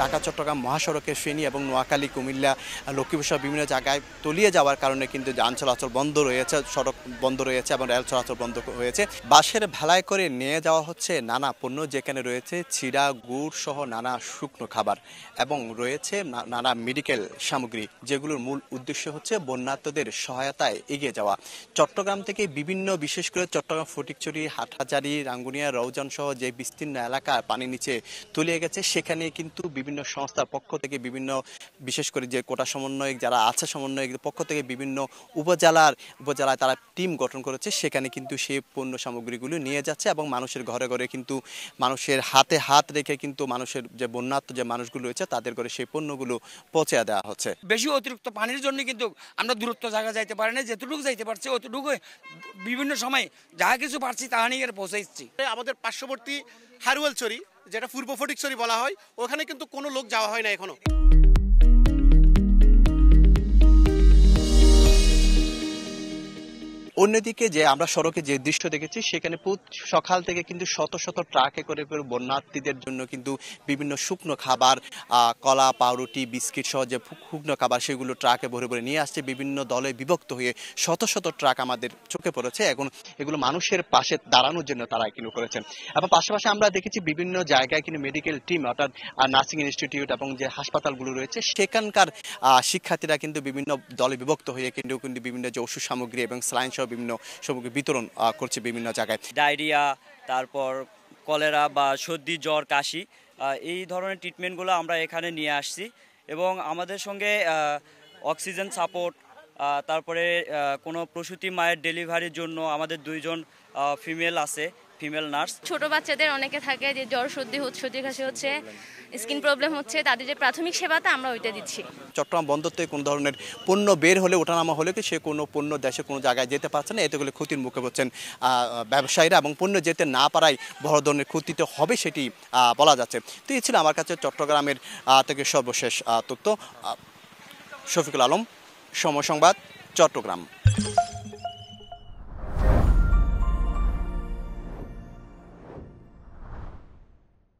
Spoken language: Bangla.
ঢাকা চট্টগ্রাম মহাসড়কের ফেনী এবং নোয়াখালী কুমিল্লা লক্ষ্মীপুর সহ বিভিন্ন জায়গায় তলিয়ে যাওয়ার কারণে কিন্তু যান চলাচল বন্ধ রয়েছে, সড়ক বন্ধ রয়েছে এবং রেল চলাচল বন্ধ হয়েছে। বাসের ভেলায় করে নিয়ে যাওয়া হচ্ছে নানা পণ্য, যেখানে রয়েছে চিড়া, গুড় সহ নানা শুকনো খাবার এবং রয়েছে নানা মেডিকেল সামগ্রী, যেগুলোর মূল উদ্দেশ্য হচ্ছে বন্যার্তদের সহায়তায় এগিয়ে যাওয়া। চট্টগ্রাম থেকে বিভিন্ন, বিশেষ করে চট্টগ্রাম ফটিকছড়ি, হাটহাজারী, রাঙ্গুনিয়া, রৌজান সহ যে বিস্তীর্ণ এলাকা পানি নিচে তলিয়ে গেছে, সেখানে কিন্তু বিভিন্ন সংস্থার পক্ষ থেকে বিভিন্ন, বিশেষ করে যে কোটা সমন্বয়ক যারা আছে, সমন্বয়কের পক্ষ থেকে বিভিন্ন উপজেলায় তারা টিম গঠন করেছে। সেখানে কিন্তু সেই পণ্য সামগ্রীগুলো নিয়ে যাচ্ছে এবং মানুষের ঘরে ঘরে কিন্তু, মানুষের হাতে হাত রেখে কিন্তু মানুষের যে বন্যার্ত যে মানুষগুলো রয়েছে তাদের ঘরে সেই পণ্যগুলো পৌঁছে দেওয়া হচ্ছে। বেশি অতিরিক্ত পানির জন্য কিন্তু আমরা দূরত্ব জায়গা যাইতে পারি না, যেতটুকু যাইতে পারছি অতটুকু বিভিন্ন সময় যাহা কিছু পারছি তাহা নিয়ে পৌঁছাইছি। আমাদের পার্শ্ববর্তী হারুয়ালছড়ি, যেটা পূর্ব ফটিকছড়ি বলা হয়, ওখানে কিন্তু কোনো লোক যাওয়া হয় না এখনো। অন্যদিকে যে আমরা সড়কে যে দৃশ্য দেখেছি, সেখানে সকাল থেকে কিন্তু শত শত ট্রাকে করে বন্যার্থীদের জন্য কিন্তু বিভিন্ন শুকনো খাবার, কলা, পাউরুটি, বিস্কিট সহ যে শুকনো খাবার, সেগুলো ট্রাকে ভরে ভরে নিয়ে আসছে। বিভিন্ন দলে বিভক্ত হয়ে শত শত ট্রাক আমাদের চোখে পড়েছে। এখন এগুলো মানুষের পাশে দাঁড়ানোর জন্য তারা কিন্তু করেছেন। এবং পাশাপাশি আমরা দেখেছি বিভিন্ন জায়গায় কিন্তু মেডিকেল টিম, অর্থাৎ নার্সিং ইনস্টিটিউট এবং যে হাসপাতালগুলো রয়েছে, সেখানকার শিক্ষার্থীরা কিন্তু বিভিন্ন দলে বিভক্ত হয়ে কিন্তু বিভিন্ন যে ওষুধ সামগ্রী এবং স্যালাইন বিভিন্ন সামগ্রী বিতরণ করছে বিভিন্ন জায়গায়। ডায়রিয়া, তারপর কলেরা বা সর্দি, জ্বর, কাশি, এই ধরনের ট্রিটমেন্টগুলো আমরা এখানে নিয়ে আসছি। এবং আমাদের সঙ্গে অক্সিজেন সাপোর্ট, তারপরে কোনো প্রসূতি মায়ের ডেলিভারির জন্য আমাদের 2 জন ফিমেল আছে, ফিমেল নার্স। ছোট বাচ্চাদের অনেকে থাকে যে জ্বর, সর্দি কাশি হচ্ছে, স্কিন প্রবলেম হচ্ছে, তাদের যে প্রাথমিক সেবাটা আমরা ওইটা দিচ্ছি। চট্টগ্রাম বন্দর থেকে কোনো ধরনের পণ্য বের হলে, ওঠানামা হলে কি সে কোনো পণ্য দেশে কোনো জায়গায় যেতে পারছে না। এতে করে ক্ষতির মুখে পড়ছেন ব্যবসায়ীরা এবং পণ্য যেতে না পারায় বড় ধরনের ক্ষতিতে হবে সেটি বলা যাচ্ছে। তো এই ছিল আমার কাছে চট্টগ্রামের থেকে সর্বশেষ তথ্য। শফিকুল আলম, সময় সংবাদ, চট্টগ্রাম।